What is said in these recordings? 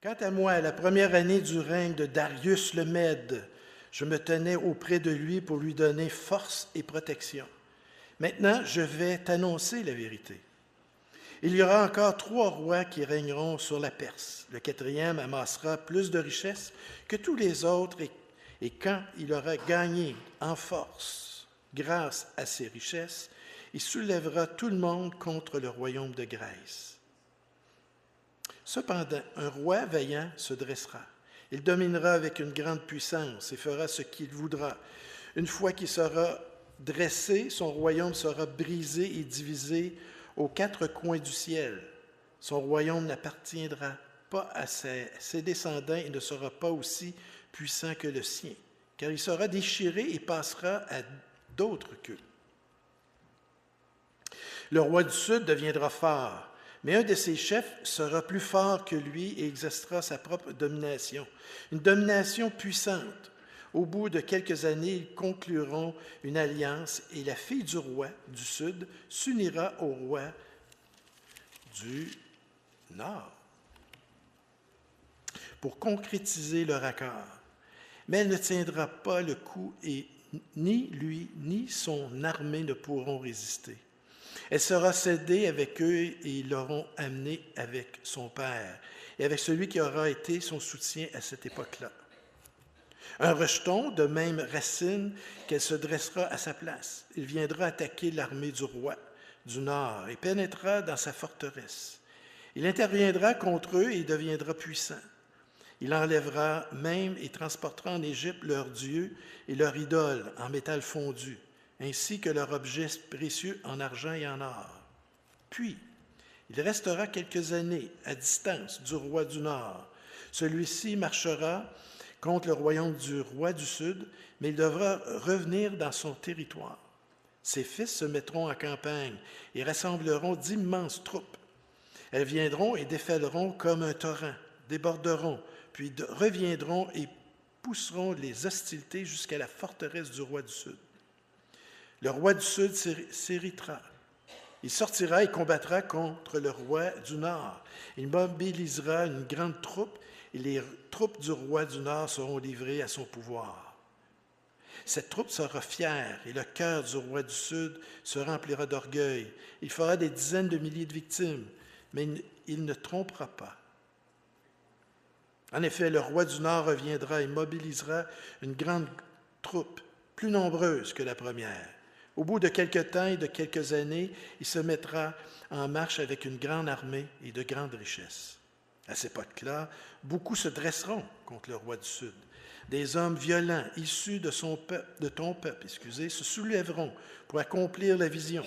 Quant à moi, la première année du règne de Darius le Mède, je me tenais auprès de lui pour lui donner force et protection. Maintenant, je vais t'annoncer la vérité. Il y aura encore 3 rois qui régneront sur la Perse. Le quatrième amassera plus de richesses que tous les autres et quand il aura gagné en force grâce à ses richesses, il soulèvera tout le monde contre le royaume de Grèce. Cependant, un roi vaillant se dressera. Il dominera avec une grande puissance et fera ce qu'il voudra. Une fois qu'il sera dressé, son royaume sera brisé et divisé aux 4 coins du ciel. Son royaume n'appartiendra pas à ses descendants et ne sera pas aussi puissant que le sien, car il sera déchiré et passera à d'autres queues. Le roi du Sud deviendra fort, mais un de ses chefs sera plus fort que lui et exercera sa propre domination, une domination puissante. Au bout de quelques années, ils concluront une alliance et la fille du roi du Sud s'unira au roi du Nord pour concrétiser leur accord. Mais elle ne tiendra pas le coup et ni lui ni son armée ne pourront résister. Elle sera cédée avec eux et ils l'auront amenée avec son père et avec celui qui aura été son soutien à cette époque-là. Un rejeton de même racine qu'elle se dressera à sa place. Il viendra attaquer l'armée du roi du Nord et pénétrera dans sa forteresse. Il interviendra contre eux et deviendra puissant. Il enlèvera même et transportera en Égypte leurs dieux et leurs idoles en métal fondu, ainsi que leurs objets précieux en argent et en or. Puis, il restera quelques années à distance du roi du Nord. Celui-ci marchera contre le royaume du roi du Sud, mais il devra revenir dans son territoire. Ses fils se mettront en campagne et rassembleront d'immenses troupes. Elles viendront et déferleront comme un torrent, déborderont, puis reviendront et pousseront les hostilités jusqu'à la forteresse du roi du Sud. Le roi du Sud s'irritera. Il sortira et combattra contre le roi du Nord. Il mobilisera une grande troupe et les troupes du roi du Nord seront livrées à son pouvoir. Cette troupe sera fière et le cœur du roi du Sud se remplira d'orgueil. Il fera des dizaines de milliers de victimes, mais il ne trompera pas. En effet, le roi du Nord reviendra et mobilisera une grande troupe, plus nombreuse que la première. Au bout de quelque temps et de quelques années, il se mettra en marche avec une grande armée et de grandes richesses. À cette époque-là, beaucoup se dresseront contre le roi du Sud. Des hommes violents, issus de ton peuple, se soulèveront pour accomplir la vision.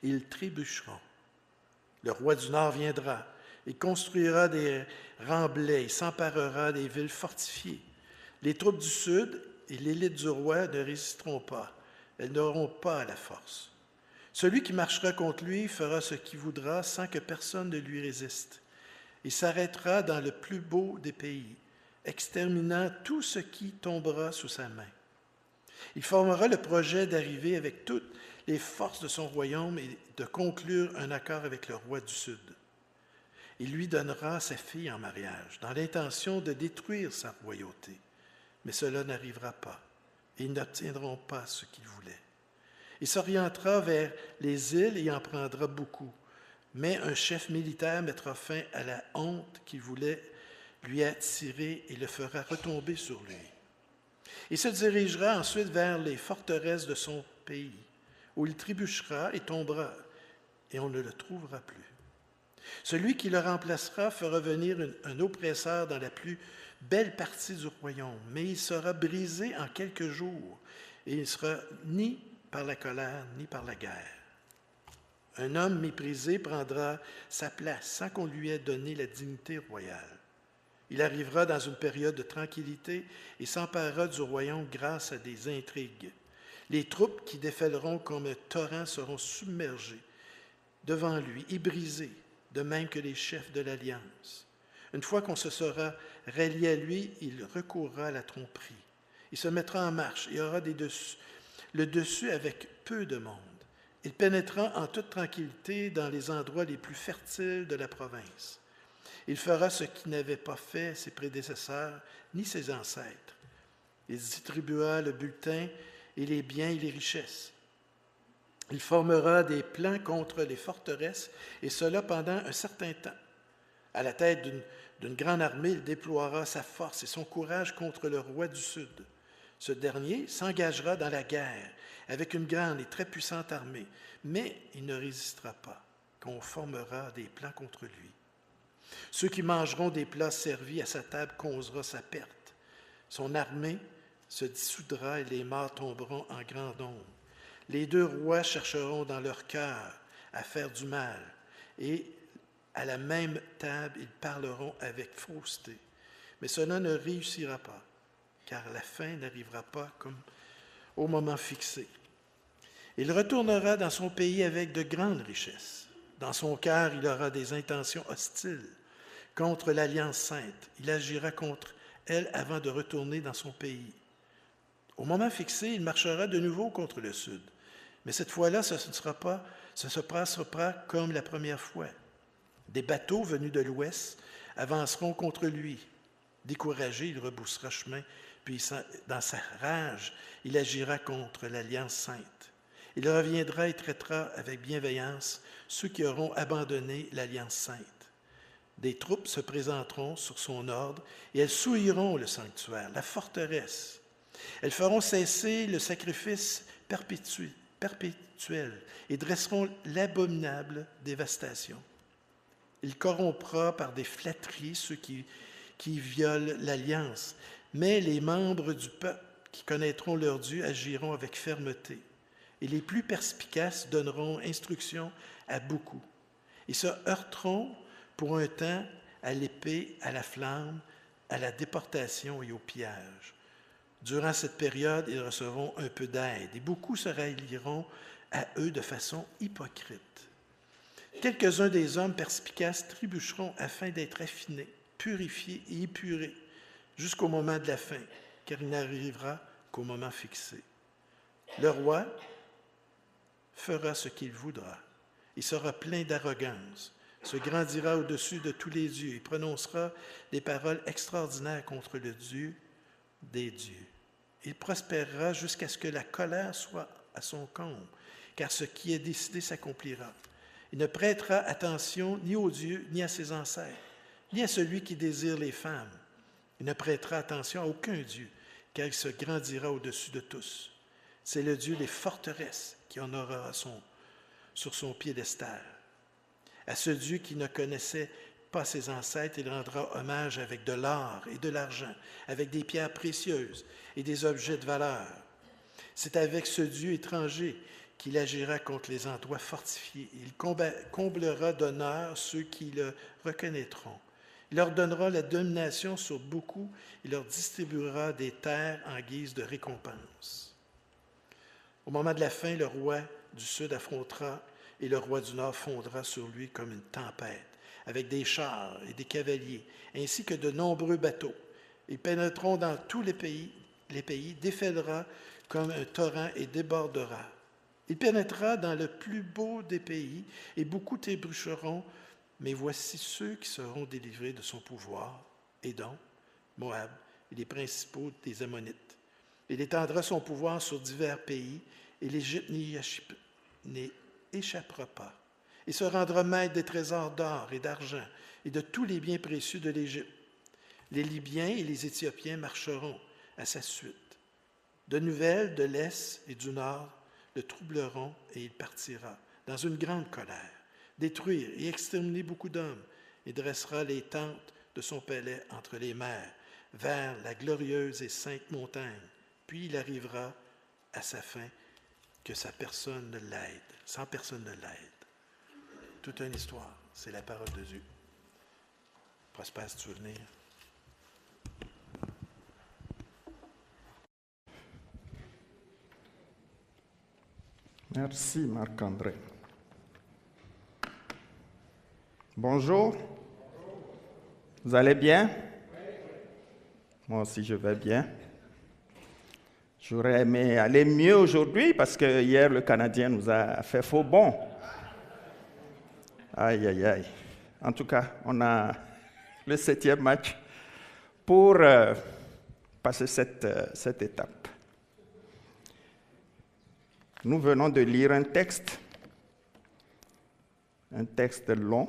Ils trébucheront. Le roi du Nord viendra. Il construira des remblais, il s'emparera des villes fortifiées. Les troupes du Sud et l'élite du roi ne résisteront pas. Elles n'auront pas la force. Celui qui marchera contre lui fera ce qu'il voudra sans que personne ne lui résiste. Il s'arrêtera dans le plus beau des pays, exterminant tout ce qui tombera sous sa main. Il formera le projet d'arriver avec toutes les forces de son royaume et de conclure un accord avec le roi du Sud. Il lui donnera sa fille en mariage, dans l'intention de détruire sa royauté. Mais cela n'arrivera pas, et ils n'obtiendront pas ce qu'ils voulaient. Il s'orientera vers les îles et en prendra beaucoup. Mais un chef militaire mettra fin à la honte qu'il voulait lui attirer et le fera retomber sur lui. Il se dirigera ensuite vers les forteresses de son pays, où il trébuchera et tombera, et on ne le trouvera plus. Celui qui le remplacera fera venir un oppresseur dans la plus belle partie du royaume, mais il sera brisé en quelques jours, et il ne sera ni par la colère, ni par la guerre. Un homme méprisé prendra sa place sans qu'on lui ait donné la dignité royale. Il arrivera dans une période de tranquillité et s'emparera du royaume grâce à des intrigues. Les troupes qui déferleront comme un torrent seront submergées devant lui et brisées, de même que les chefs de l'Alliance. Une fois qu'on se sera rallié à lui, il recourra à la tromperie. Il se mettra en marche et aura le dessus avec peu de monde. Il pénétrera en toute tranquillité dans les endroits les plus fertiles de la province. Il fera ce qui n'avait pas fait ses prédécesseurs ni ses ancêtres. Il distribuera le butin et les biens et les richesses. Il formera des plans contre les forteresses, et cela pendant un certain temps. À la tête d'une grande armée, il déploiera sa force et son courage contre le roi du Sud. Ce dernier s'engagera dans la guerre avec une grande et très puissante armée, mais il ne résistera pas, qu'on formera des plans contre lui. Ceux qui mangeront des plats servis à sa table causera sa perte. Son armée se dissoudra et les morts tomberont en grand nombre. Les deux rois chercheront dans leur cœur à faire du mal, et à la même table ils parleront avec fausseté. Mais cela ne réussira pas, car la fin n'arrivera pas comme au moment fixé. Il retournera dans son pays avec de grandes richesses. Dans son cœur, il aura des intentions hostiles contre l'Alliance sainte. Il agira contre elle avant de retourner dans son pays. Au moment fixé, il marchera de nouveau contre le Sud. Mais cette fois-là, ce ne se passera pas comme la première fois. Des bateaux venus de l'ouest avanceront contre lui. Découragé, il rebroussera chemin, puis dans sa rage, il agira contre l'Alliance sainte. Il reviendra et traitera avec bienveillance ceux qui auront abandonné l'Alliance sainte. Des troupes se présenteront sur son ordre et elles souilleront le sanctuaire, la forteresse. Elles feront cesser le sacrifice perpétuel et dresseront l'abominable dévastation. Il corrompra par des flatteries ceux qui violent l'alliance, mais les membres du peuple qui connaîtront leur Dieu agiront avec fermeté. Et les plus perspicaces donneront instruction à beaucoup. Ils se heurteront pour un temps à l'épée, à la flamme, à la déportation et au pillage. Durant cette période, ils recevront un peu d'aide et beaucoup se rallieront à eux de façon hypocrite. Quelques-uns des hommes perspicaces trébucheront afin d'être affinés, purifiés et épurés jusqu'au moment de la fin, car il n'arrivera qu'au moment fixé. Le roi fera ce qu'il voudra. Il sera plein d'arrogance, se grandira au-dessus de tous les dieux et prononcera des paroles extraordinaires contre le Dieu des dieux. Il prospérera jusqu'à ce que la colère soit à son comble, car ce qui est décidé s'accomplira. Il ne prêtera attention ni aux dieux, ni à ses ancêtres, ni à celui qui désire les femmes. Il ne prêtera attention à aucun dieu, car il se grandira au-dessus de tous. C'est le Dieu des forteresses qui honorera sur son piédestal. À ce Dieu qui ne connaissait pas ses ancêtres, il rendra hommage avec de l'or et de l'argent, avec des pierres précieuses et des objets de valeur. C'est avec ce Dieu étranger qu'il agira contre les endroits fortifiés. Il comblera d'honneur ceux qui le reconnaîtront. Il leur donnera la domination sur beaucoup. Il leur distribuera des terres en guise de récompense. Au moment de la fin, le roi du Sud affrontera et le roi du Nord fondra sur lui comme une tempête, avec des chars et des cavaliers, ainsi que de nombreux bateaux. Ils pénétreront dans tous les pays, déferlera comme un torrent et débordera. Il pénétrera dans le plus beau des pays, et beaucoup trébucheront, mais voici ceux qui seront délivrés de son pouvoir, Édom, Moab et les principaux des Ammonites. Il étendra son pouvoir sur divers pays, et l'Égypte n'y échappera pas. Il se rendra maître des trésors d'or et d'argent et de tous les biens précieux de l'Égypte. Les Libyens et les Éthiopiens marcheront à sa suite. De nouvelles de l'Est et du Nord le troubleront et il partira dans une grande colère, détruire et exterminer beaucoup d'hommes et dressera les tentes de son palais entre les mers, vers la glorieuse et sainte montagne. Puis il arrivera à sa fin que sans personne ne l'aide. Toute une histoire, c'est la parole de Dieu. Prospère si tu veux venir. Merci Marc-André. Bonjour. Vous allez bien? Moi aussi je vais bien. J'aurais aimé aller mieux aujourd'hui parce que hier le Canadien nous a fait faux bond. Aïe, aïe, aïe. En tout cas, on a le 7e match pour passer cette étape. Nous venons de lire un texte long,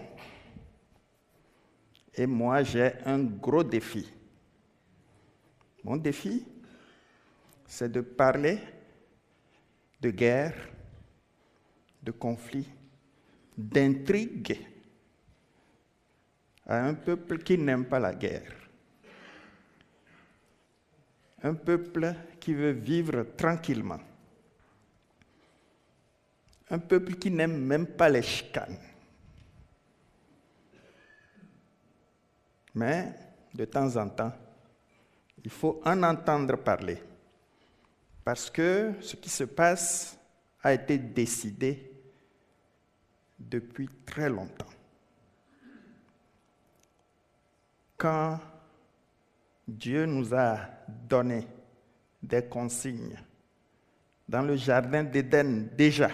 et moi j'ai un gros défi. Mon défi, c'est de parler de guerre, de conflit, d'intrigue à un peuple qui n'aime pas la guerre. Un peuple qui veut vivre tranquillement. Un peuple qui n'aime même pas les chicanes. Mais, de temps en temps, il faut en entendre parler. Parce que ce qui se passe a été décidé depuis très longtemps. Quand Dieu nous a donné des consignes dans le jardin d'Éden déjà,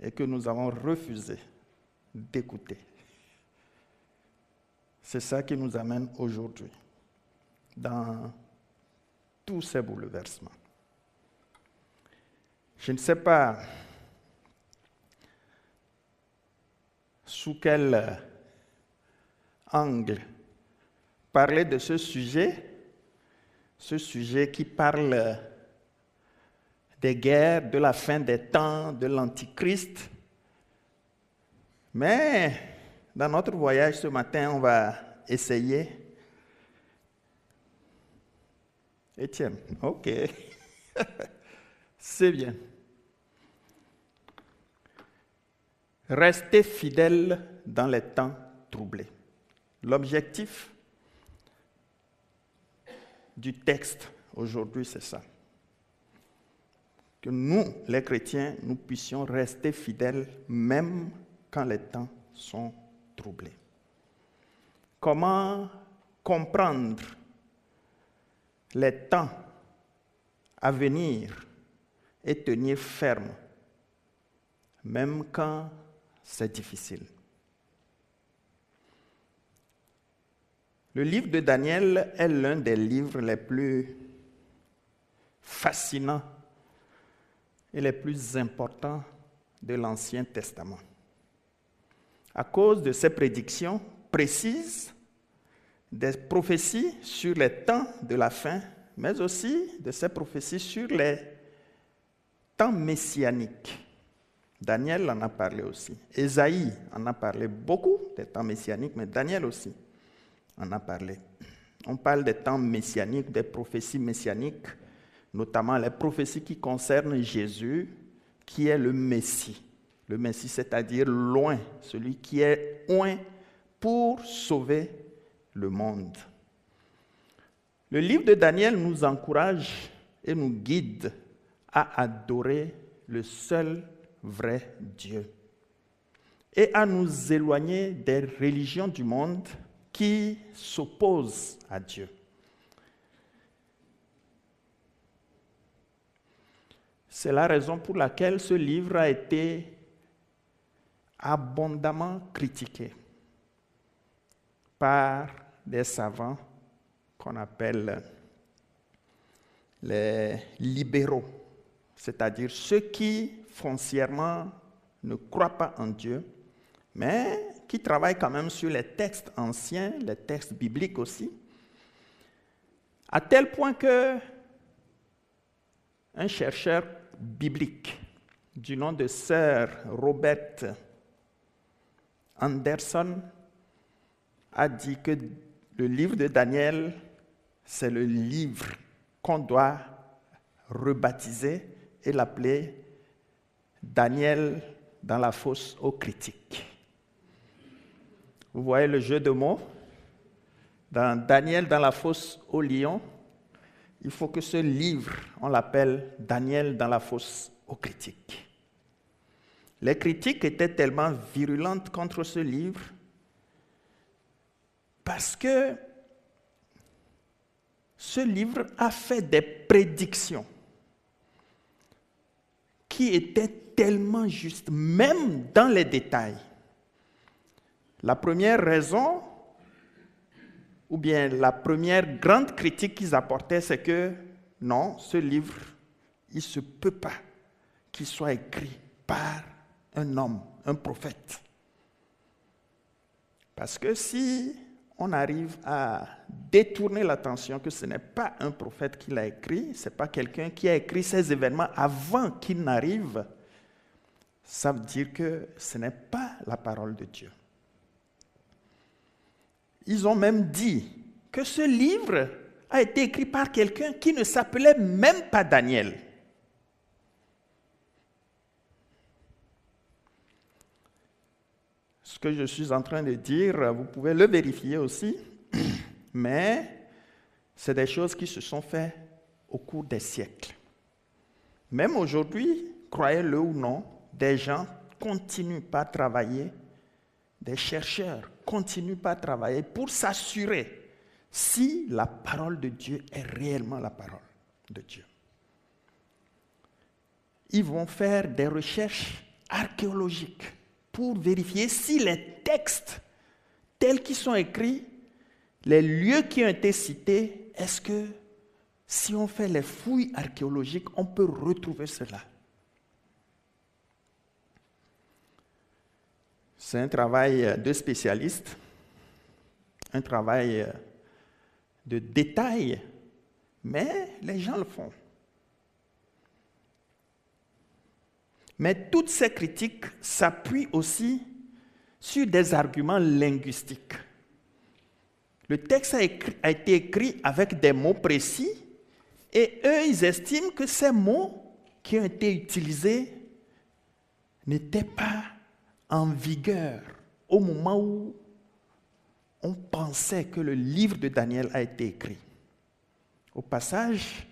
et que nous avons refusé d'écouter. C'est ça qui nous amène aujourd'hui dans tous ces bouleversements. Je ne sais pas sous quel angle parler de ce sujet qui parle des guerres, de la fin des temps, de l'Antichrist. Mais dans notre voyage ce matin, on va essayer. Étienne, ok. C'est bien. Rester fidèle dans les temps troublés. L'objectif du texte aujourd'hui, c'est ça. Que nous, les chrétiens, nous puissions rester fidèles même quand les temps sont troublés. Comment comprendre les temps à venir et tenir ferme, même quand c'est difficile. Le livre de Daniel est l'un des livres les plus fascinants et les plus importants de l'Ancien Testament. À cause de ses prédictions précises, des prophéties sur les temps de la fin, mais aussi de ses prophéties sur les temps messianiques. Daniel en a parlé aussi. Ésaïe en a parlé beaucoup des temps messianiques, mais Daniel aussi en a parlé. On parle des temps messianiques, des prophéties messianiques, notamment les prophéties qui concernent Jésus, qui est le Messie. Le Messie, c'est-à-dire loin, celui qui est loin pour sauver le monde. Le livre de Daniel nous encourage et nous guide à adorer le seul vrai Dieu et à nous éloigner des religions du monde qui s'opposent à Dieu. C'est la raison pour laquelle ce livre a été abondamment critiqué par des savants qu'on appelle les libéraux, c'est-à-dire ceux qui foncièrement ne croient pas en Dieu, mais qui travaillent quand même sur les textes anciens, les textes bibliques aussi, à tel point que un chercheur biblique du nom de Sir Robert Anderson a dit que le livre de Daniel, c'est le livre qu'on doit rebaptiser et l'appeler Daniel dans la fosse aux critiques. Vous voyez le jeu de mots? Dans Daniel dans la fosse aux lions, il faut que ce livre, on l'appelle Daniel dans la fosse aux critiques. Les critiques étaient tellement virulentes contre ce livre parce que ce livre a fait des prédictions qui étaient tellement justes, même dans les détails. La première raison ou bien la première grande critique qu'ils apportaient, c'est que non, ce livre, il ne se peut pas qu'il soit écrit par un homme, un prophète. Parce que si on arrive à détourner l'attention que ce n'est pas un prophète qui l'a écrit, ce n'est pas quelqu'un qui a écrit ces événements avant qu'ils n'arrivent, ça veut dire que ce n'est pas la parole de Dieu. Ils ont même dit que ce livre a été écrit par quelqu'un qui ne s'appelait même pas Daniel. Ce que je suis en train de dire, vous pouvez le vérifier aussi, mais c'est des choses qui se sont faites au cours des siècles. Même aujourd'hui, croyez-le ou non, des gens continuent par travailler, des chercheurs continuent par travailler pour s'assurer si la parole de Dieu est réellement la parole de Dieu. Ils vont faire des recherches archéologiques pour vérifier si les textes tels qu'ils sont écrits, les lieux qui ont été cités, est-ce que si on fait les fouilles archéologiques, on peut retrouver cela? C'est un travail de spécialiste, un travail de détail, mais les gens le font. Mais toutes ces critiques s'appuient aussi sur des arguments linguistiques. Le texte a été écrit avec des mots précis et eux, ils estiment que ces mots qui ont été utilisés n'étaient pas en vigueur au moment où on pensait que le livre de Daniel a été écrit. Au passage,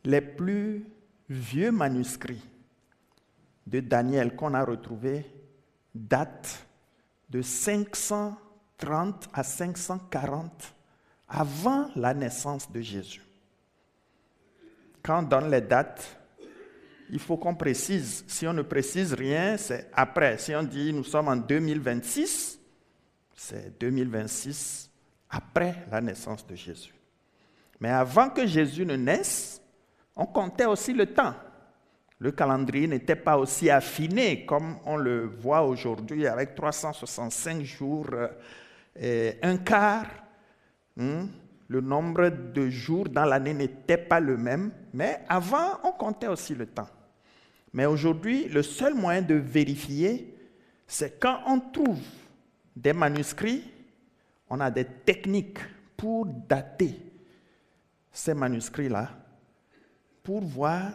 les plus vieux manuscrits de Daniel qu'on a retrouvés datent de 530 à 540 avant la naissance de Jésus. Quand on donne les dates, il faut qu'on précise. Si on ne précise rien, c'est après. Si on dit nous sommes en 2026, c'est 2026 après la naissance de Jésus. Mais avant que Jésus ne naisse, on comptait aussi le temps. Le calendrier n'était pas aussi affiné comme on le voit aujourd'hui avec 365 jours et un quart. Le nombre de jours dans l'année n'était pas le même, mais avant, on comptait aussi le temps. Mais aujourd'hui, le seul moyen de vérifier, c'est quand on trouve des manuscrits, on a des techniques pour dater ces manuscrits-là, pour voir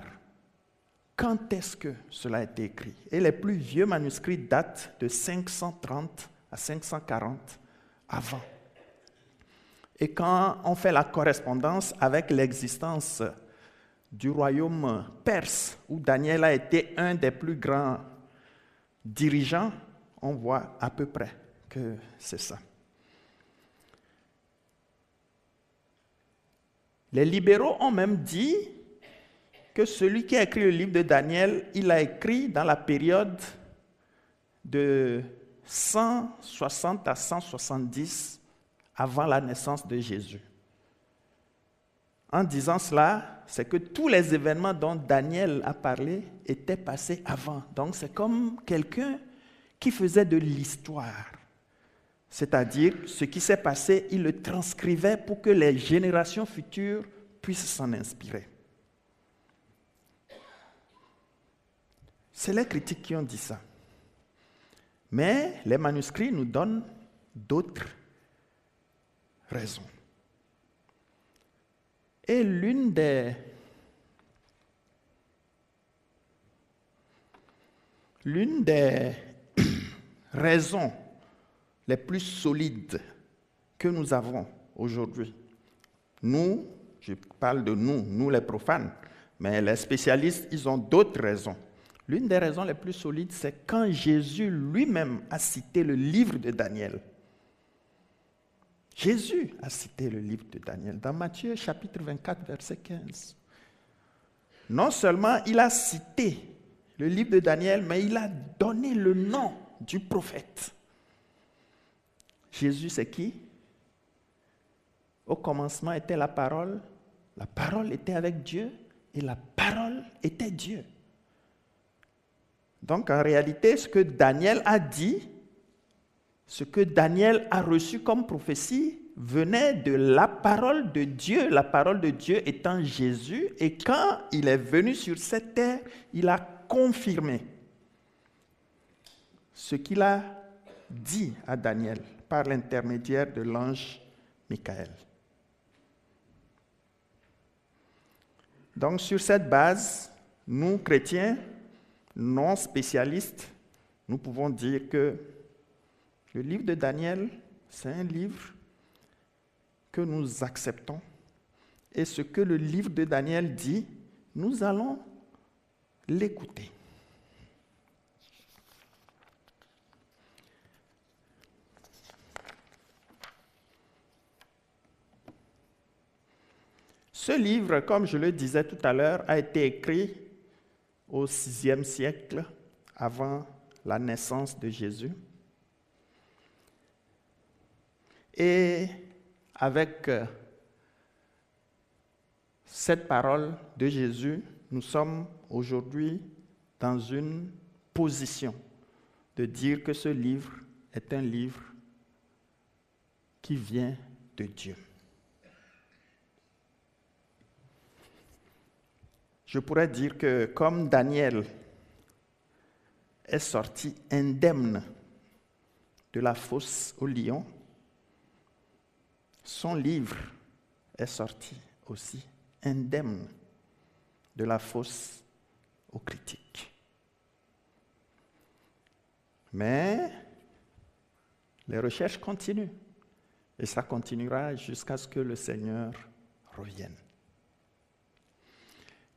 quand est-ce que cela a été écrit. Et les plus vieux manuscrits datent de 530 à 540 avant. Et quand on fait la correspondance avec l'existence du royaume perse, où Daniel a été un des plus grands dirigeants, on voit à peu près que c'est ça. Les libéraux ont même dit que celui qui a écrit le livre de Daniel, il l'a écrit dans la période de 160 à 170 avant la naissance de Jésus. En disant cela, c'est que tous les événements dont Daniel a parlé étaient passés avant. Donc c'est comme quelqu'un qui faisait de l'histoire. C'est-à-dire, ce qui s'est passé, il le transcrivait pour que les générations futures puissent s'en inspirer. C'est les critiques qui ont dit ça. Mais les manuscrits nous donnent d'autres raisons. Et l'une des raisons les plus solides que nous avons aujourd'hui, nous, je parle de nous les profanes, mais les spécialistes, ils ont d'autres raisons. L'une des raisons les plus solides, c'est quand Jésus lui-même a cité le livre de Daniel. Jésus a cité le livre de Daniel dans Matthieu chapitre 24, verset 15. Non seulement il a cité le livre de Daniel, mais il a donné le nom du prophète. Jésus, c'est qui? Au commencement était la parole était avec Dieu et la parole était Dieu. Donc en réalité, ce que Daniel a dit, ce que Daniel a reçu comme prophétie, venait de la parole de Dieu, la parole de Dieu étant Jésus, et quand il est venu sur cette terre, il a confirmé ce qu'il a dit à Daniel par l'intermédiaire de l'ange Michael. Donc sur cette base, nous, chrétiens, non spécialistes, nous pouvons dire que le livre de Daniel, c'est un livre que nous acceptons. Et ce que le livre de Daniel dit, nous allons l'écouter. Ce livre, comme je le disais tout à l'heure, a été écrit au VIe siècle avant la naissance de Jésus. Et avec cette parole de Jésus, nous sommes aujourd'hui dans une position de dire que ce livre est un livre qui vient de Dieu. Je pourrais dire que comme Daniel est sorti indemne de la fosse au lion, son livre est sorti aussi indemne de la fosse aux critiques. Mais les recherches continuent et ça continuera jusqu'à ce que le Seigneur revienne.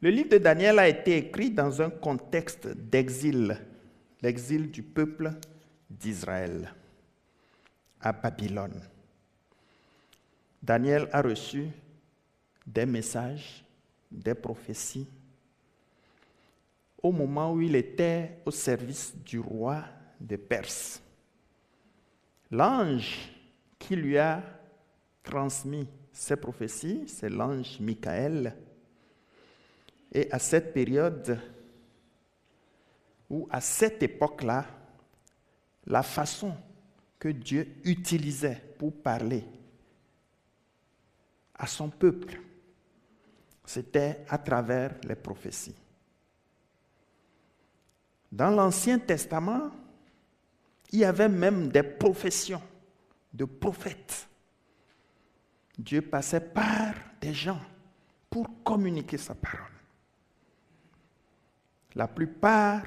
Le livre de Daniel a été écrit dans un contexte d'exil, l'exil du peuple d'Israël à Babylone. Daniel a reçu des messages, des prophéties, au moment où il était au service du roi de Perse. L'ange qui lui a transmis ces prophéties, c'est l'ange Michael. Et à cette période, ou à cette époque-là, la façon que Dieu utilisait pour parler à son peuple, c'était à travers les prophéties. Dans l'Ancien Testament, il y avait même des professions de prophètes. Dieu passait par des gens pour communiquer sa parole. La plupart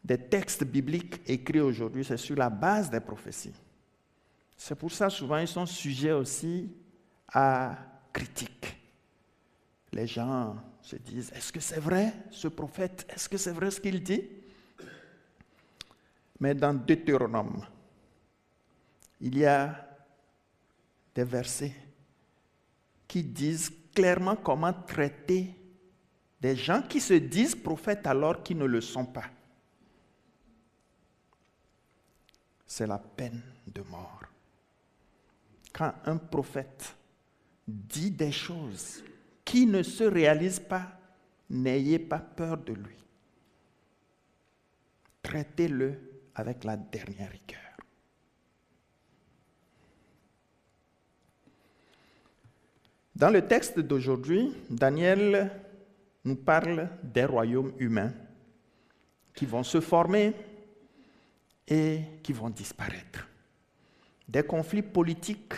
des textes bibliques écrits aujourd'hui, c'est sur la base des prophéties. C'est pour ça souvent ils sont sujets aussi à critique. Les gens se disent, est-ce que c'est vrai ce prophète? Est-ce que c'est vrai ce qu'il dit? Mais dans Deutéronome, il y a des versets qui disent clairement comment traiter des gens qui se disent prophètes alors qu'ils ne le sont pas. C'est la peine de mort. Quand un prophète dit des choses qui ne se réalisent pas, n'ayez pas peur de lui. Traitez-le avec la dernière rigueur. Dans le texte d'aujourd'hui, Daniel nous parle des royaumes humains qui vont se former et qui vont disparaître. Des conflits politiques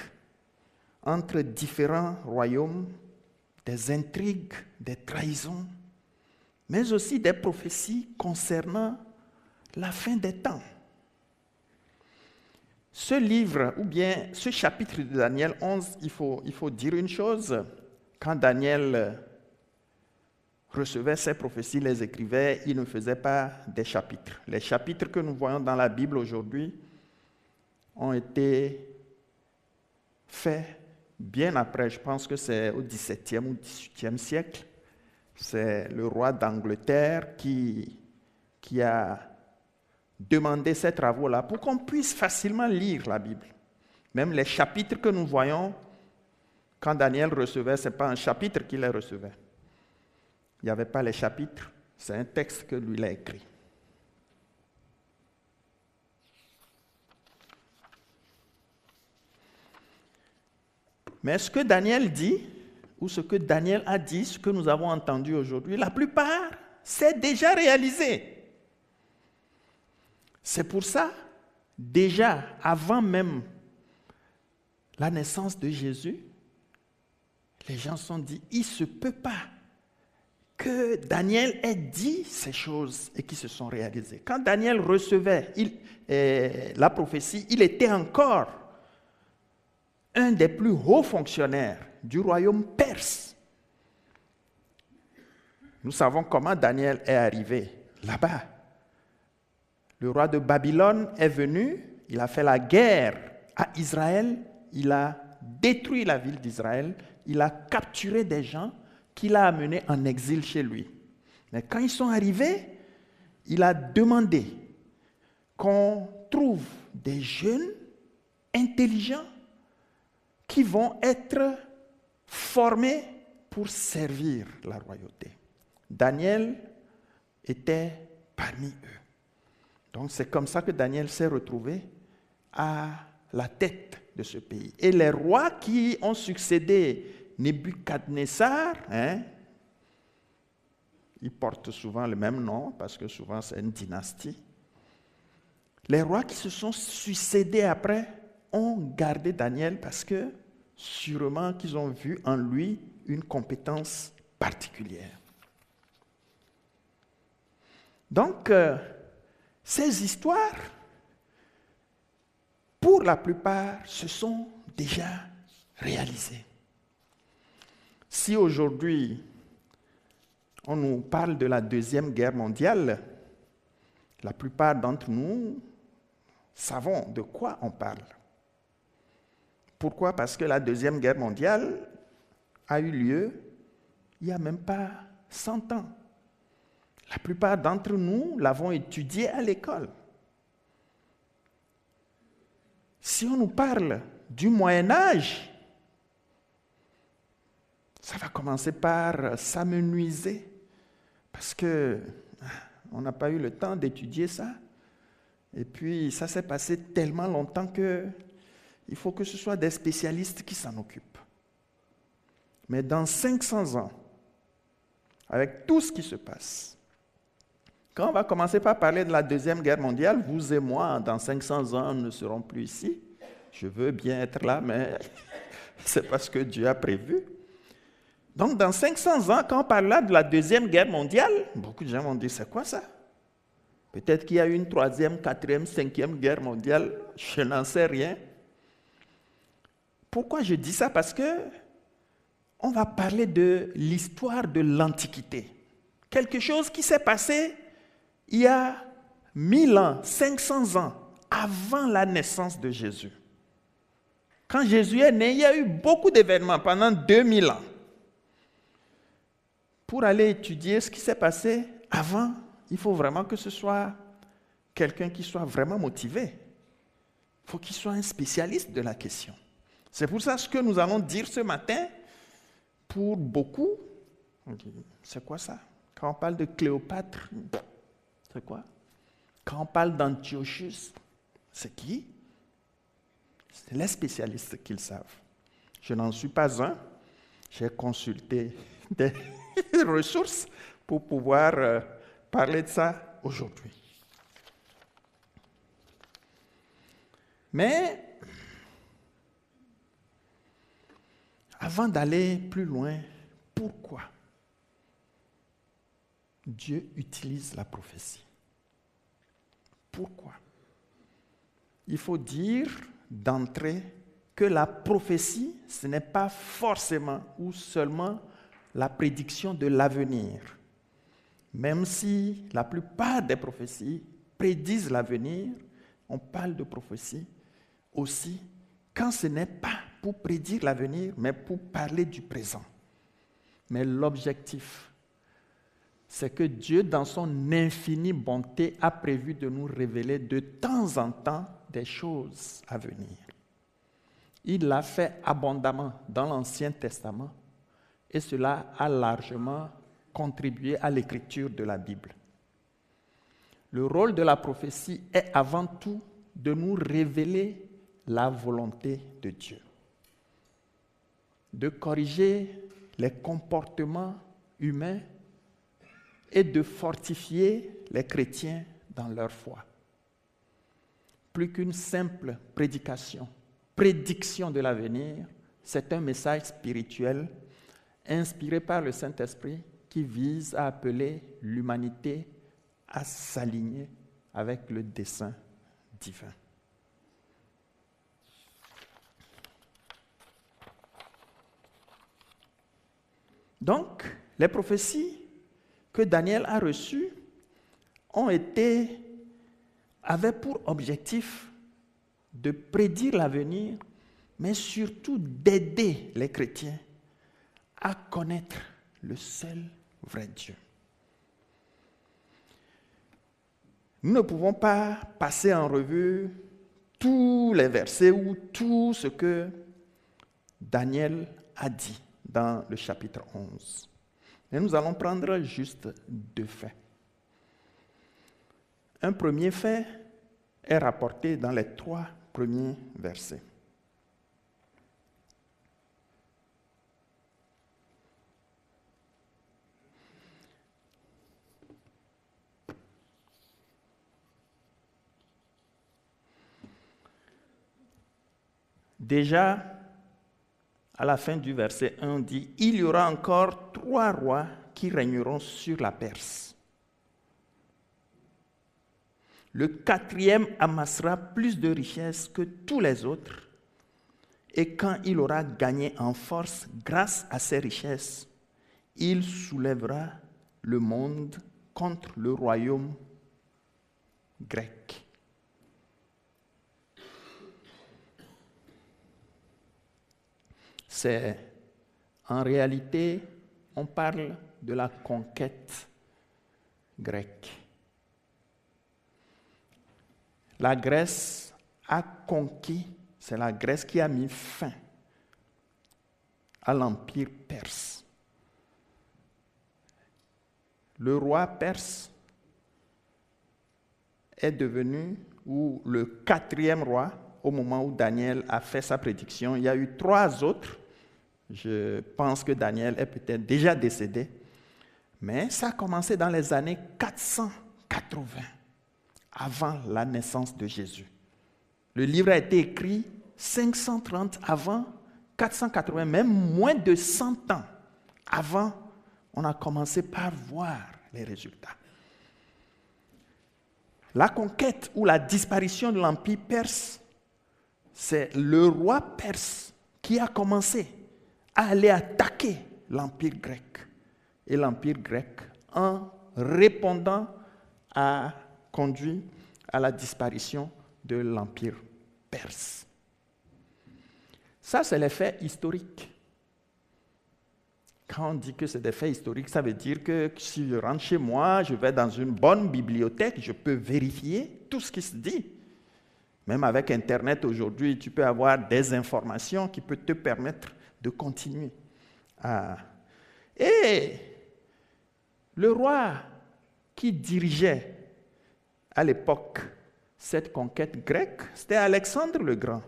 entre différents royaumes, des intrigues, des trahisons, mais aussi des prophéties concernant la fin des temps. Ce livre, ou bien ce chapitre de Daniel 11, il faut dire une chose. Quand Daniel recevait ces prophéties, les écrivait, il ne faisait pas des chapitres. Les chapitres que nous voyons dans la Bible aujourd'hui ont été faits bien après, je pense que c'est au XVIIe ou XVIIIe siècle. C'est le roi d'Angleterre qui a demandé ces travaux-là pour qu'on puisse facilement lire la Bible. Même les chapitres que nous voyons Quand Daniel recevait, ce n'est pas un chapitre qu'il recevait. Il n'y avait pas les chapitres, c'est un texte que lui a écrit. Mais ce que Daniel dit, ou ce que Daniel a dit, ce que nous avons entendu aujourd'hui, la plupart, c'est déjà réalisé. C'est pour ça, déjà, avant même la naissance de Jésus, les gens se sont dit, il ne se peut pas que Daniel ait dit ces choses et qui se sont réalisées. Quand Daniel recevait la prophétie, il était encore un des plus hauts fonctionnaires du royaume perse. Nous savons comment Daniel est arrivé là-bas. Le roi de Babylone est venu, il a fait la guerre à Israël, il a détruit la ville d'Israël, il a capturé des gens qu'il a amenés en exil chez lui. Mais quand ils sont arrivés, il a demandé qu'on trouve des jeunes intelligents qui vont être formés pour servir la royauté. Daniel était parmi eux. Donc c'est comme ça que Daniel s'est retrouvé à la tête de ce pays. Et les rois qui ont succédé Nebuchadnezzar, ils portent souvent le même nom parce que souvent c'est une dynastie. Les rois qui se sont succédés après ont gardé Daniel parce que sûrement qu'ils ont vu en lui une compétence particulière. Donc, ces histoires, pour la plupart, se sont déjà réalisées. Si aujourd'hui, on nous parle de la Deuxième Guerre mondiale, la plupart d'entre nous savons de quoi on parle. Pourquoi? Parce que la Deuxième Guerre mondiale a eu lieu il n'y a même pas 100 ans. La plupart d'entre nous l'avons étudiée à l'école. Si on nous parle du Moyen-Âge, ça va commencer par s'amenuiser parce qu'on n'a pas eu le temps d'étudier ça. Et puis, ça s'est passé tellement longtemps qu'il faut que ce soit des spécialistes qui s'en occupent. Mais dans 500 ans, avec tout ce qui se passe, quand on va commencer par parler de la Deuxième Guerre mondiale, vous et moi, dans 500 ans, nous ne serons plus ici. Je veux bien être là, mais c'est pas ce que Dieu a prévu. Donc, dans 500 ans, quand on parle là de la Deuxième Guerre mondiale, beaucoup de gens vont dire, c'est quoi ça? Peut-être qu'il y a eu une troisième, quatrième, cinquième guerre mondiale, je n'en sais rien. Pourquoi je dis ça? Parce que on va parler de l'histoire de l'Antiquité. Quelque chose qui s'est passé il y a 1000 ans, 500 ans, avant la naissance de Jésus. Quand Jésus est né, il y a eu beaucoup d'événements pendant 2000 ans. Pour aller étudier ce qui s'est passé avant, il faut vraiment que ce soit quelqu'un qui soit vraiment motivé. Il faut qu'il soit un spécialiste de la question. C'est pour ça ce que nous allons dire ce matin, pour beaucoup, c'est quoi ça? Quand on parle de Cléopâtre, c'est quoi? Quand on parle d'Antiochus, c'est qui? C'est les spécialistes qui le savent. Je n'en suis pas un. J'ai consulté des ressources pour pouvoir parler de ça aujourd'hui. Mais avant d'aller plus loin, pourquoi Dieu utilise la prophétie? Pourquoi? Il faut dire d'entrée que la prophétie, ce n'est pas forcément ou seulement la prédiction de l'avenir. Même si la plupart des prophéties prédisent l'avenir, on parle de prophétie aussi quand ce n'est pas pour prédire l'avenir, mais pour parler du présent. Mais l'objectif, c'est que Dieu, dans son infinie bonté, a prévu de nous révéler de temps en temps des choses à venir. Il l'a fait abondamment dans l'Ancien Testament et cela a largement contribué à l'écriture de la Bible. Le rôle de la prophétie est avant tout de nous révéler la volonté de Dieu, de corriger les comportements humains et de fortifier les chrétiens dans leur foi. Plus qu'une simple prédiction de l'avenir, c'est un message spirituel inspiré par le Saint-Esprit qui vise à appeler l'humanité à s'aligner avec le dessein divin. Donc, les prophéties que Daniel a reçues avaient pour objectif de prédire l'avenir, mais surtout d'aider les chrétiens à connaître le seul vrai Dieu. Nous ne pouvons pas passer en revue tous les versets ou tout ce que Daniel a dit dans le chapitre 11. Mais nous allons prendre juste 2 faits. Un premier fait est rapporté dans les 3 premiers versets. Déjà, à la fin du verset 1, on dit « Il y aura encore 3 rois qui régneront sur la Perse. Le 4e amassera plus de richesses que tous les autres, et quand il aura gagné en force grâce à ses richesses, il soulèvera le monde contre le royaume grec. » En réalité, on parle de la conquête grecque. La Grèce a conquis, c'est la Grèce qui a mis fin à l'empire perse. Le roi perse est devenu, ou le 4e roi, au moment où Daniel a fait sa prédiction. Il y a eu 3 autres. Je pense que Daniel est peut-être déjà décédé. Mais ça a commencé dans les années 480, avant la naissance de Jésus. Le livre a été écrit 530 avant 480, même moins de 100 ans avant, on a commencé par voir les résultats. La conquête ou la disparition de l'Empire perse, c'est le roi perse qui a commencé à aller attaquer l'Empire grec. Et l'Empire grec, en répondant, a conduit à la disparition de l'Empire perse. Ça, c'est les faits historiques. Quand on dit que c'est des faits historiques, ça veut dire que si je rentre chez moi, je vais dans une bonne bibliothèque, je peux vérifier tout ce qui se dit. Même avec Internet aujourd'hui, tu peux avoir des informations qui peuvent te permettre de continuer. Et le roi qui dirigeait à l'époque cette conquête grecque, c'était Alexandre le Grand.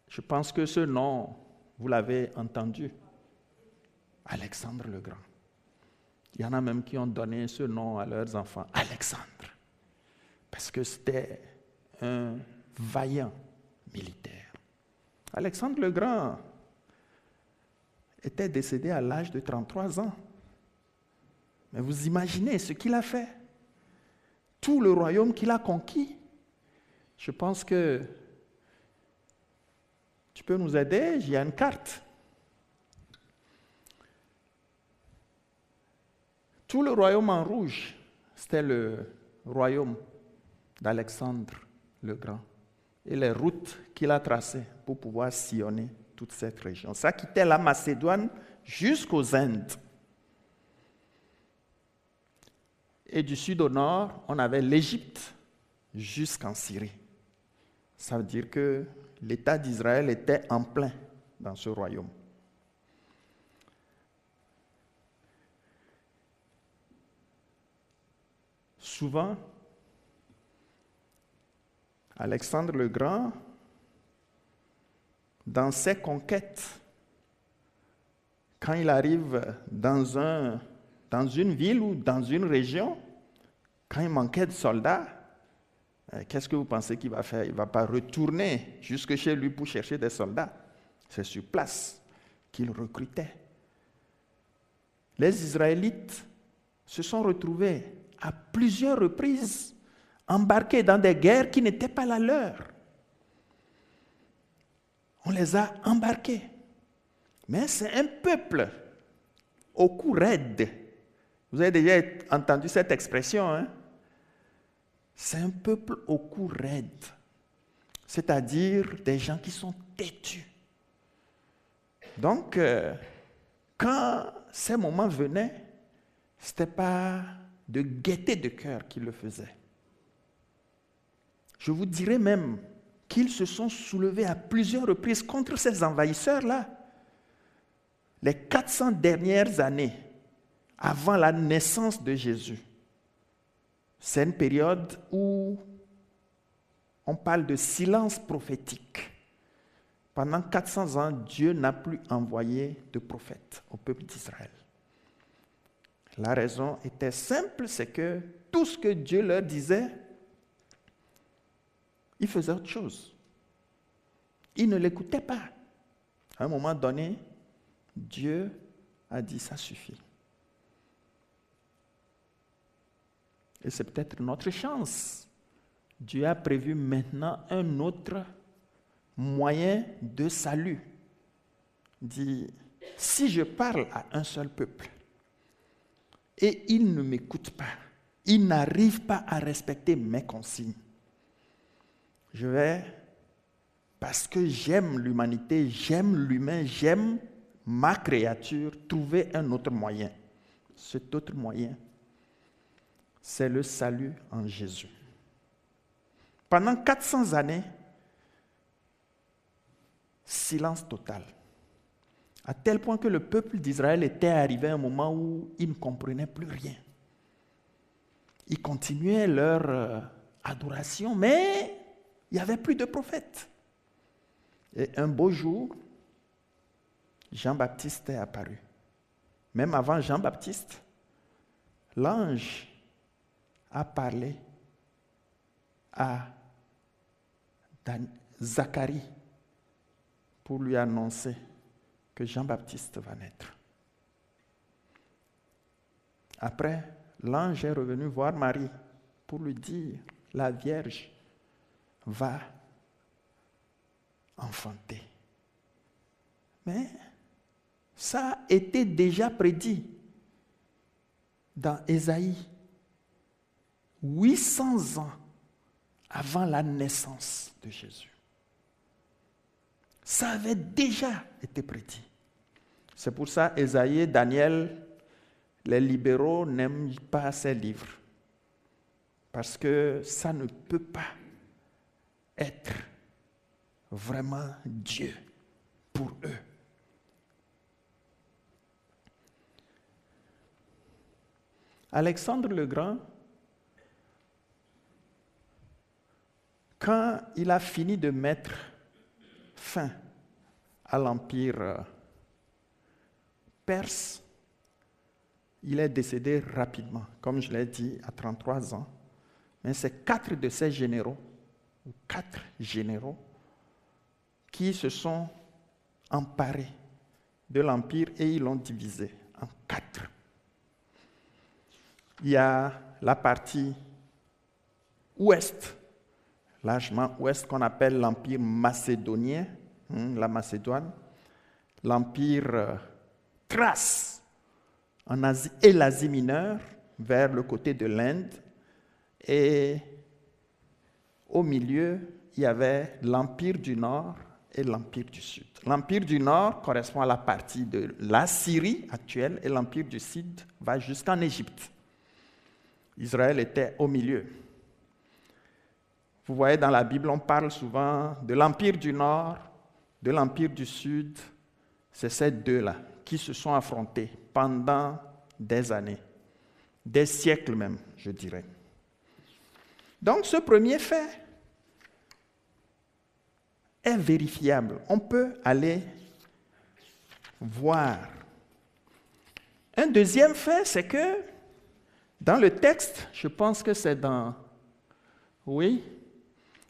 Je pense que ce nom, vous l'avez entendu. Alexandre le Grand. Il y en a même qui ont donné ce nom à leurs enfants, Alexandre. Parce que c'était un vaillant militaire. Alexandre le Grand était décédé à l'âge de 33 ans. Mais vous imaginez ce qu'il a fait. Tout le royaume qu'il a conquis. Je pense que tu peux nous aider, il y a une carte. Tout le royaume en rouge, c'était le royaume d'Alexandre le Grand. Et les routes qu'il a tracées pour pouvoir sillonner toute cette région. Ça quittait la Macédoine jusqu'aux Indes. Et du sud au nord, on avait l'Égypte jusqu'en Syrie. Ça veut dire que l'État d'Israël était en plein dans ce royaume. Souvent, Alexandre le Grand, dans ses conquêtes, quand il arrive dans une ville ou dans une région, quand il manquait de soldats, qu'est-ce que vous pensez qu'il va faire? Il ne va pas retourner jusque chez lui pour chercher des soldats. C'est sur place qu'il recrutait. Les Israélites se sont retrouvés à plusieurs reprises embarqués dans des guerres qui n'étaient pas la leur. On les a embarqués. Mais c'est un peuple au cou raide. Vous avez déjà entendu cette expression, hein? C'est un peuple au cou raide. C'est-à-dire des gens qui sont têtus. Donc, quand ces moments venaient, ce n'était pas de gaieté de cœur qu'ils le faisaient. Je vous dirais même qu'ils se sont soulevés à plusieurs reprises contre ces envahisseurs-là. Les 400 dernières années avant la naissance de Jésus, c'est une période où on parle de silence prophétique. Pendant 400 ans, Dieu n'a plus envoyé de prophètes au peuple d'Israël. La raison était simple, c'est que tout ce que Dieu leur disait, ils faisaient autre chose. Ils ne l'écoutaient pas. À un moment donné, Dieu a dit, ça suffit. Et c'est peut-être notre chance. Dieu a prévu maintenant un autre moyen de salut. Il dit, si je parle à un seul peuple et il ne m'écoute pas, il n'arrive pas à respecter mes consignes, je vais, parce que j'aime l'humanité, j'aime l'humain, j'aime ma créature, trouver un autre moyen. Cet autre moyen, c'est le salut en Jésus. Pendant 400 années, silence total. À tel point que le peuple d'Israël était arrivé à un moment où il ne comprenait plus rien. Ils continuaient leur adoration, mais il n'y avait plus de prophètes. Et un beau jour, Jean-Baptiste est apparu. Même avant Jean-Baptiste, l'ange a parlé à Zacharie pour lui annoncer que Jean-Baptiste va naître. Après, l'ange est revenu voir Marie pour lui dire, la Vierge va enfanter. Mais ça a été déjà prédit dans Ésaïe, 800 ans avant la naissance de Jésus. Ça avait déjà été prédit. C'est pour ça Ésaïe et Daniel, les libéraux n'aiment pas ces livres. Parce que ça ne peut pas être vraiment Dieu pour eux. Alexandre le Grand, quand il a fini de mettre fin à l'empire perse, il est décédé rapidement, comme je l'ai dit, à 33 ans. Mais c'est 4 de ses généraux, ou 4 généraux, qui se sont emparés de l'empire et ils l'ont divisé en 4. Il y a la partie ouest, largement ouest, qu'on appelle l'empire macédonien, la Macédoine, l'empire thrace en Asie et l'Asie mineure, vers le côté de l'Inde, et au milieu, il y avait l'empire du Nord et l'empire du Sud. L'empire du Nord correspond à la partie de la Syrie actuelle et l'empire du Sud va jusqu'en Égypte. Israël était au milieu. Vous voyez, dans la Bible, on parle souvent de l'Empire du Nord, de l'Empire du Sud. C'est ces deux-là qui se sont affrontés pendant des années, des siècles même, je dirais. Donc, ce premier fait est vérifiable. On peut aller voir. Un deuxième fait, c'est que dans le texte, je pense que c'est dans... Oui,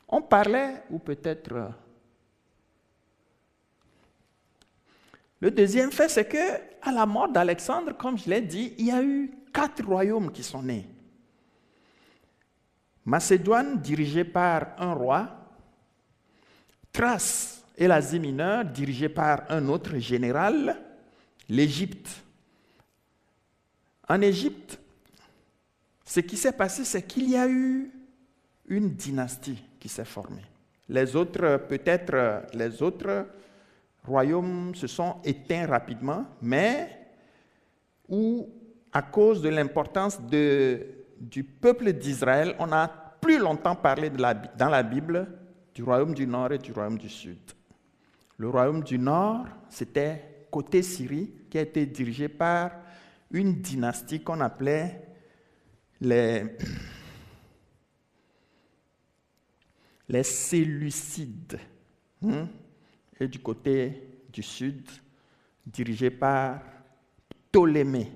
on parlait, ou peut-être... Le deuxième fait, c'est que à la mort d'Alexandre, comme je l'ai dit, il y a eu 4 royaumes qui sont nés. Macédoine, dirigée par un roi. Thrace et l'Asie mineure, dirigée par un autre général. L'Égypte. En Égypte, ce qui s'est passé, c'est qu'il y a eu une dynastie qui s'est formée. Les autres royaumes se sont éteints rapidement, mais où, à cause de l'importance du peuple d'Israël, on a plus longtemps parlé dans la Bible du royaume du Nord et du royaume du Sud. Le royaume du Nord, c'était côté Syrie, qui a été dirigé par une dynastie qu'on appelait les Séleucides. Et du côté du Sud, dirigé par Ptolémée.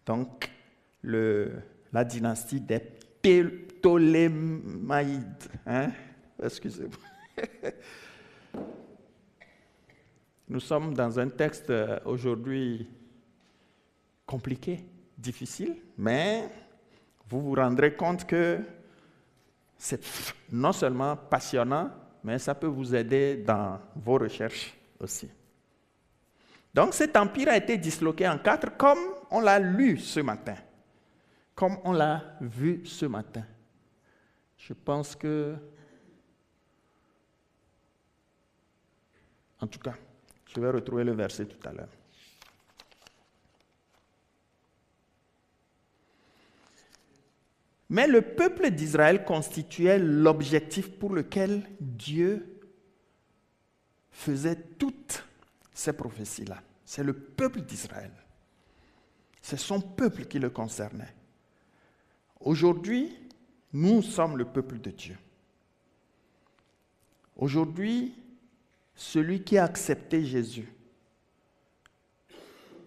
Donc, la dynastie des Ptolémaïdes. Excusez-moi. Nous sommes dans un texte aujourd'hui compliqué, difficile, mais vous vous rendrez compte que c'est non seulement passionnant, mais ça peut vous aider dans vos recherches aussi. Donc cet empire a été disloqué en 4, comme on l'a lu ce matin, comme on l'a vu ce matin. Je pense que, en tout cas, je vais retrouver le verset tout à l'heure. Mais le peuple d'Israël constituait l'objectif pour lequel Dieu faisait toutes ces prophéties-là. C'est le peuple d'Israël. C'est son peuple qui le concernait. Aujourd'hui, nous sommes le peuple de Dieu. Aujourd'hui, celui qui a accepté Jésus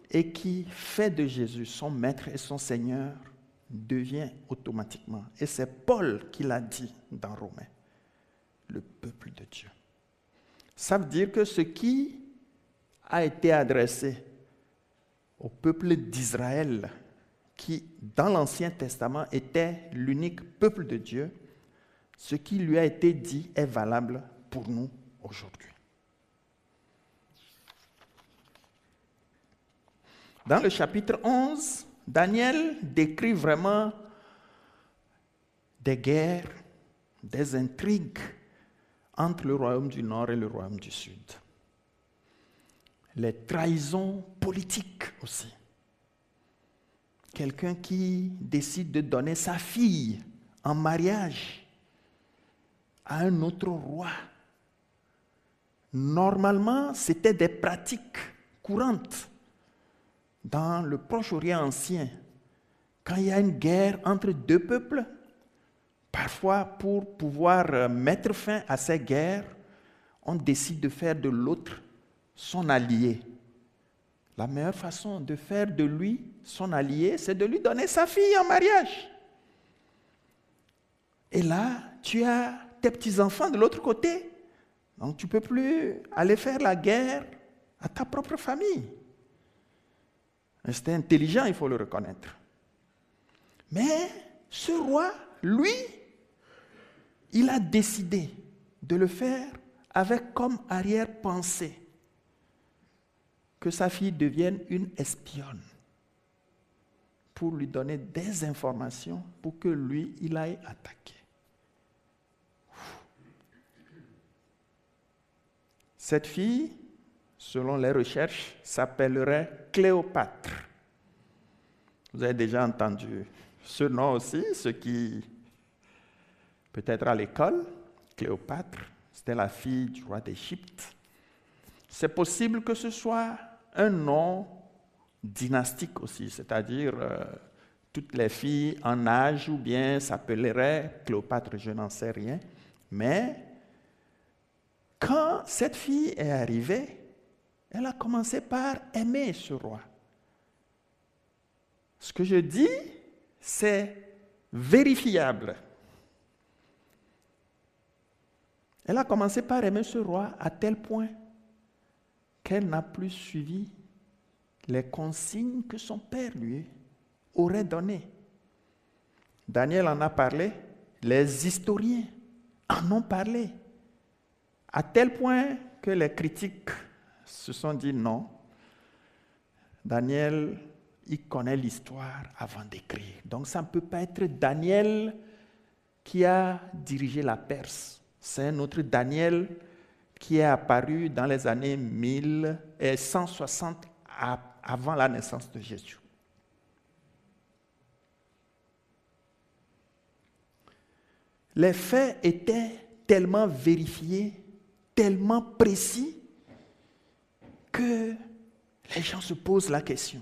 et qui fait de Jésus son maître et son Seigneur devient automatiquement, et c'est Paul qui l'a dit dans Romains, le peuple de Dieu. Ça veut dire que ce qui a été adressé au peuple d'Israël, qui dans l'Ancien Testament était l'unique peuple de Dieu, ce qui lui a été dit est valable pour nous aujourd'hui. Dans le chapitre 11, Daniel décrit vraiment des guerres, des intrigues entre le royaume du Nord et le royaume du Sud. Les trahisons politiques aussi. Quelqu'un qui décide de donner sa fille en mariage à un autre roi. Normalement, c'était des pratiques courantes dans le Proche-Orient ancien. Quand il y a une guerre entre deux peuples, parfois pour pouvoir mettre fin à ces guerres, on décide de faire de l'autre son allié. La meilleure façon de faire de lui son allié, c'est de lui donner sa fille en mariage. Et là, tu as tes petits-enfants de l'autre côté. Donc tu ne peux plus aller faire la guerre à ta propre famille. C'était intelligent, il faut le reconnaître. Mais ce roi, lui, il a décidé de le faire avec comme arrière-pensée que sa fille devienne une espionne pour lui donner des informations pour que lui, il aille attaquer. Cette fille, selon les recherches, s'appellerait Cléopâtre. Vous avez déjà entendu ce nom aussi, ceux qui peut-être à l'école, Cléopâtre, c'était la fille du roi d'Égypte. C'est possible que ce soit un nom dynastique aussi, c'est-à-dire toutes les filles en âge ou bien s'appelleraient Cléopâtre, je n'en sais rien. Mais quand cette fille est arrivée, elle a commencé par aimer ce roi. Ce que je dis, c'est vérifiable. Elle a commencé par aimer ce roi à tel point qu'elle n'a plus suivi les consignes que son père lui aurait données. Daniel en a parlé, les historiens en ont parlé, à tel point que les critiques se sont dit non, Daniel, il connaît l'histoire avant d'écrire. Donc ça ne peut pas être Daniel qui a dirigé la Perse. C'est un autre Daniel qui est apparu dans les années 1160 avant la naissance de Jésus. Les faits étaient tellement vérifiés, tellement précis, que les gens se posent la question.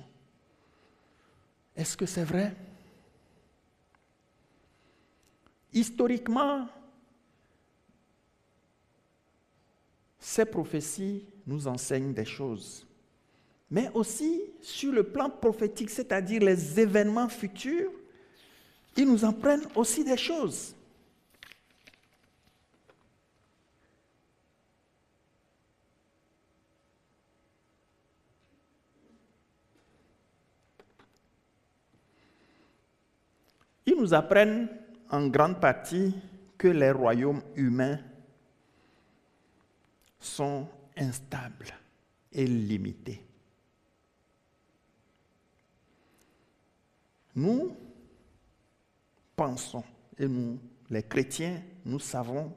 Est-ce que c'est vrai? Historiquement, ces prophéties nous enseignent des choses, mais aussi sur le plan prophétique, c'est-à-dire les événements futurs, ils nous apprennent aussi des choses. Ils nous apprennent en grande partie que les royaumes humains sont instables et limités. Nous pensons, et nous, les chrétiens, nous savons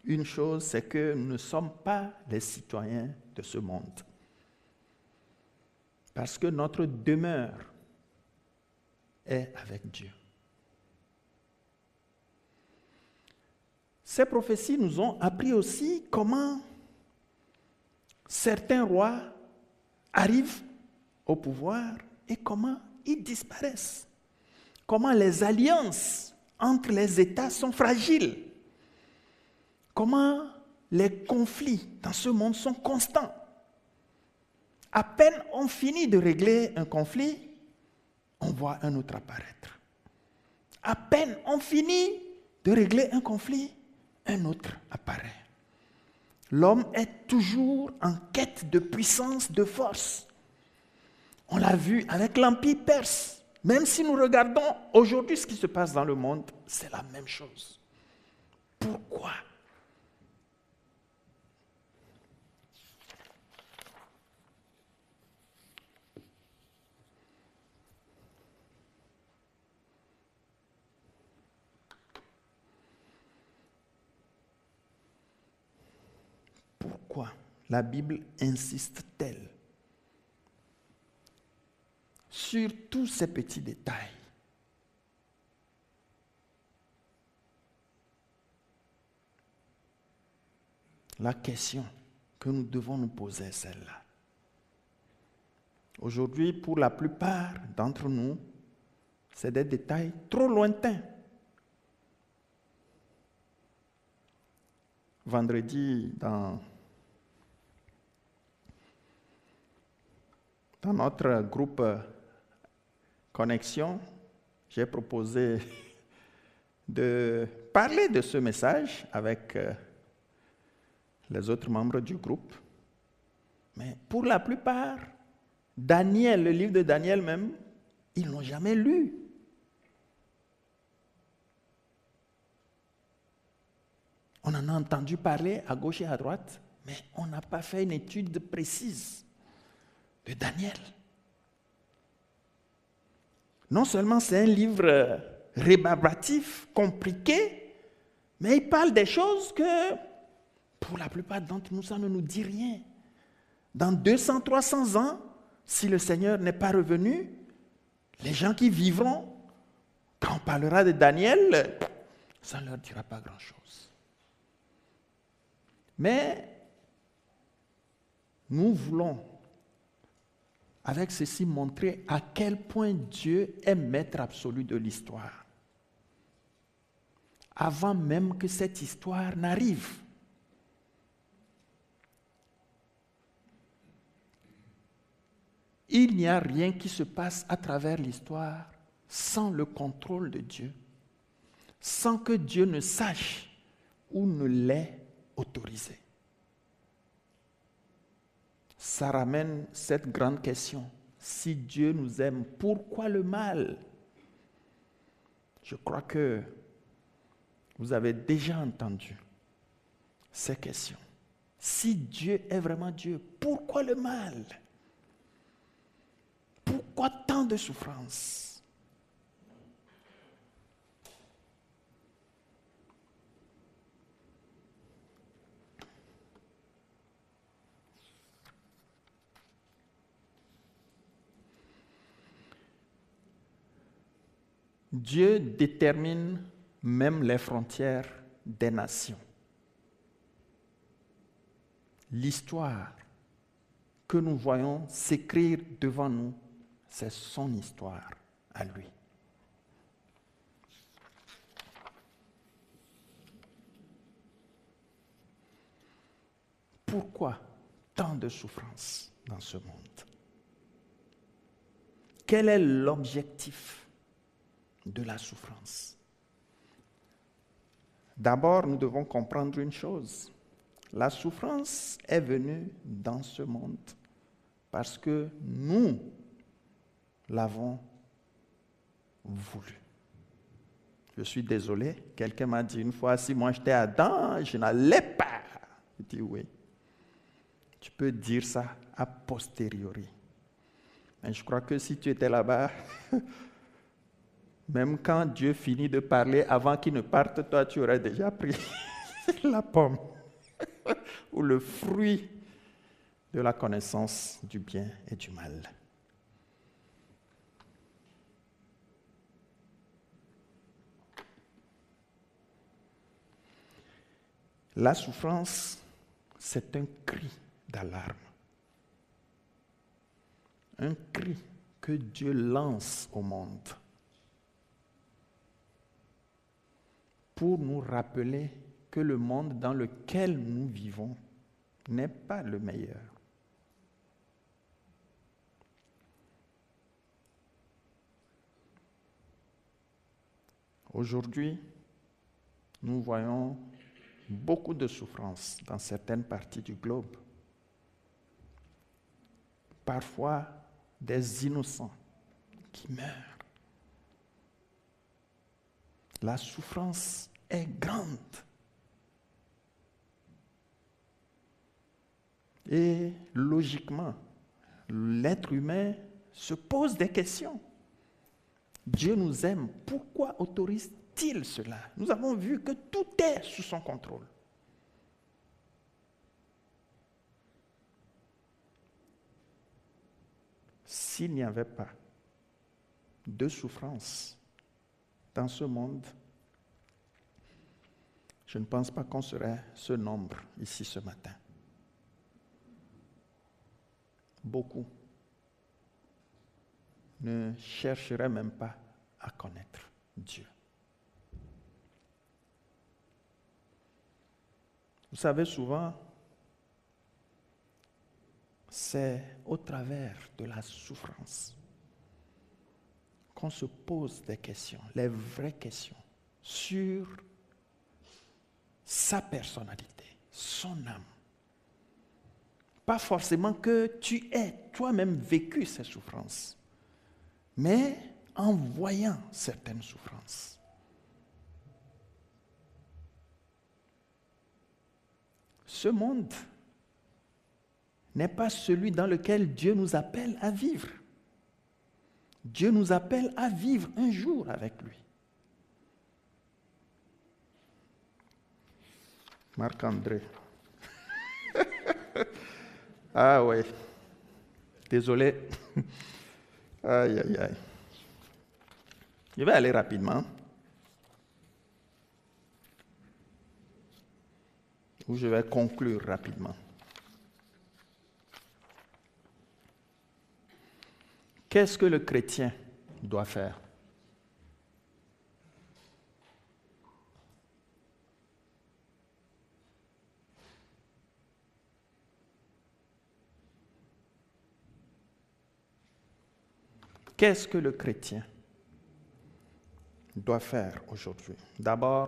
une chose, c'est que nous ne sommes pas les citoyens de ce monde. Parce que notre demeure est avec Dieu. Ces prophéties nous ont appris aussi comment certains rois arrivent au pouvoir et comment ils disparaissent. Comment les alliances entre les États sont fragiles. Comment les conflits dans ce monde sont constants. À peine on finit de régler un conflit, on voit un autre apparaître. À peine on finit de régler un conflit, un autre apparaît. L'homme est toujours en quête de puissance, de force. On l'a vu avec l'Empire perse. Même si nous regardons aujourd'hui ce qui se passe dans le monde, c'est la même chose. Pourquoi? Pourquoi la Bible insiste-t-elle sur tous ces petits détails? La question que nous devons nous poser est celle-là. Aujourd'hui, pour la plupart d'entre nous, c'est des détails trop lointains. Vendredi, dans notre groupe Connexion, j'ai proposé de parler de ce message avec les autres membres du groupe. Mais pour la plupart, Daniel, le livre de Daniel même, ils ne l'ont jamais lu. On en a entendu parler à gauche et à droite, mais on n'a pas fait une étude précise de Daniel. Non seulement c'est un livre rébarbatif, compliqué, mais il parle des choses que, pour la plupart d'entre nous, ça ne nous dit rien. Dans 200, 300 ans, si le Seigneur n'est pas revenu, les gens qui vivront, quand on parlera de Daniel, ça ne leur dira pas grand-chose. Mais nous voulons, avec ceci, montrer à quel point Dieu est maître absolu de l'histoire, avant même que cette histoire n'arrive. Il n'y a rien qui se passe à travers l'histoire sans le contrôle de Dieu, sans que Dieu ne sache ou ne l'ait autorisé. Ça ramène cette grande question. Si Dieu nous aime, pourquoi le mal? Je crois que vous avez déjà entendu ces questions. Si Dieu est vraiment Dieu, pourquoi le mal? Pourquoi tant de souffrance? Dieu détermine même les frontières des nations. L'histoire que nous voyons s'écrire devant nous, c'est son histoire à lui. Pourquoi tant de souffrance dans ce monde? Quel est l'objectif de la souffrance? D'abord, nous devons comprendre une chose. La souffrance est venue dans ce monde parce que nous l'avons voulu. Je suis désolé, quelqu'un m'a dit une fois, si moi j'étais Adam, je n'allais pas. Je dis oui. Tu peux dire ça a posteriori. Mais je crois que si tu étais là-bas, même quand Dieu finit de parler, avant qu'il ne parte, toi tu aurais déjà pris la pomme ou le fruit de la connaissance du bien et du mal. La souffrance, c'est un cri d'alarme. Un cri que Dieu lance au monde pour nous rappeler que le monde dans lequel nous vivons n'est pas le meilleur. Aujourd'hui, nous voyons beaucoup de souffrances dans certaines parties du globe. Parfois, des innocents qui meurent. La souffrance est grande. Et logiquement, l'être humain se pose des questions. Dieu nous aime, pourquoi autorise-t-il cela? Nous avons vu que tout est sous son contrôle. S'il n'y avait pas de souffrance dans ce monde, je ne pense pas qu'on serait ce nombre ici ce matin. Beaucoup ne chercheraient même pas à connaître Dieu. Vous savez, souvent, c'est au travers de la souffrance qu'on se pose des questions, les vraies questions, sur sa personnalité, son âme. Pas forcément que tu aies toi-même vécu ces souffrances, mais en voyant certaines souffrances. Ce monde n'est pas celui dans lequel Dieu nous appelle à vivre. Dieu nous appelle à vivre un jour avec lui. Marc-André. Ah oui. Désolé. Aïe, aïe, aïe. Je vais aller rapidement. où je vais conclure rapidement. Qu'est-ce que le chrétien doit faire? Qu'est-ce que le chrétien doit faire aujourd'hui? D'abord,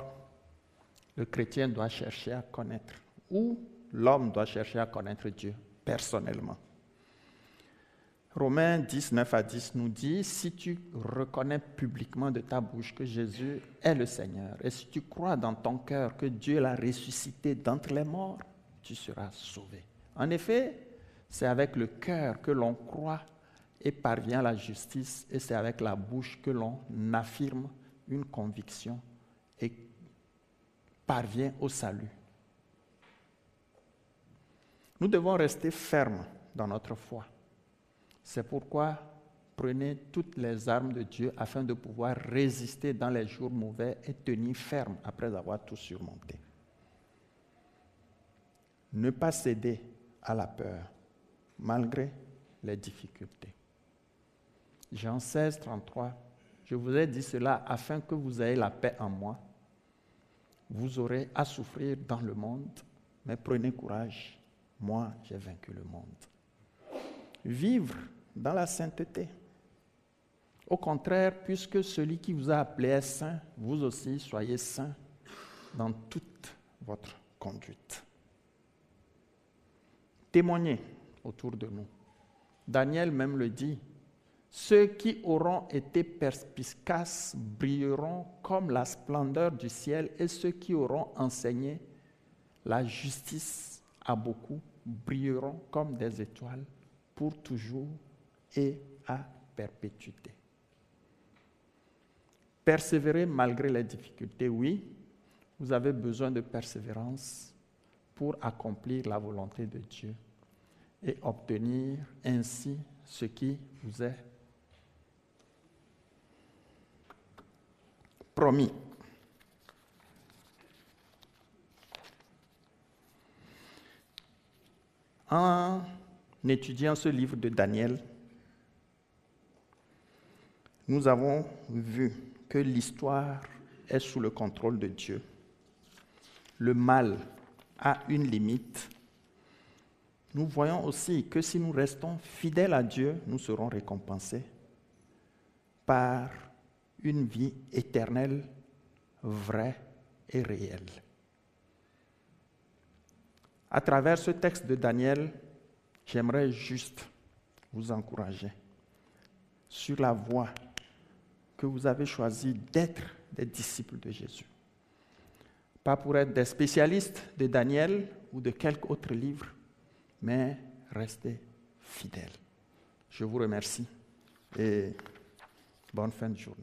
le chrétien doit chercher à connaître, ou l'homme doit chercher à connaître Dieu personnellement. Romains 10, 9 à 10 nous dit, si tu reconnais publiquement de ta bouche que Jésus est le Seigneur, et si tu crois dans ton cœur que Dieu l'a ressuscité d'entre les morts, tu seras sauvé. En effet, c'est avec le cœur que l'on croit et parvient à la justice, et c'est avec la bouche que l'on affirme une conviction et parvient au salut. Nous devons rester fermes dans notre foi. C'est pourquoi prenez toutes les armes de Dieu afin de pouvoir résister dans les jours mauvais et tenir ferme après avoir tout surmonté. Ne pas céder à la peur malgré les difficultés. Jean 16, 33, je vous ai dit cela afin que vous ayez la paix en moi. Vous aurez à souffrir dans le monde, mais prenez courage, moi j'ai vaincu le monde. Vivre dans la sainteté. Au contraire, puisque celui qui vous a appelé est saint, vous aussi soyez saints dans toute votre conduite. Témoignez autour de nous. Daniel même le dit, ceux qui auront été perspicaces brilleront comme la splendeur du ciel, et ceux qui auront enseigné la justice à beaucoup brilleront comme des étoiles pour toujours et à perpétuité. Persévérer malgré les difficultés, oui, vous avez besoin de persévérance pour accomplir la volonté de Dieu et obtenir ainsi ce qui vous est promis. En étudiant ce livre de Daniel, nous avons vu que l'histoire est sous le contrôle de Dieu. Le mal a une limite. Nous voyons aussi que si nous restons fidèles à Dieu, nous serons récompensés par une vie éternelle, vraie et réelle. À travers ce texte de Daniel, j'aimerais juste vous encourager sur la voie que vous avez choisi d'être des disciples de Jésus. Pas pour être des spécialistes de Daniel ou de quelque autre livre, mais rester fidèles. Je vous remercie et bonne fin de journée.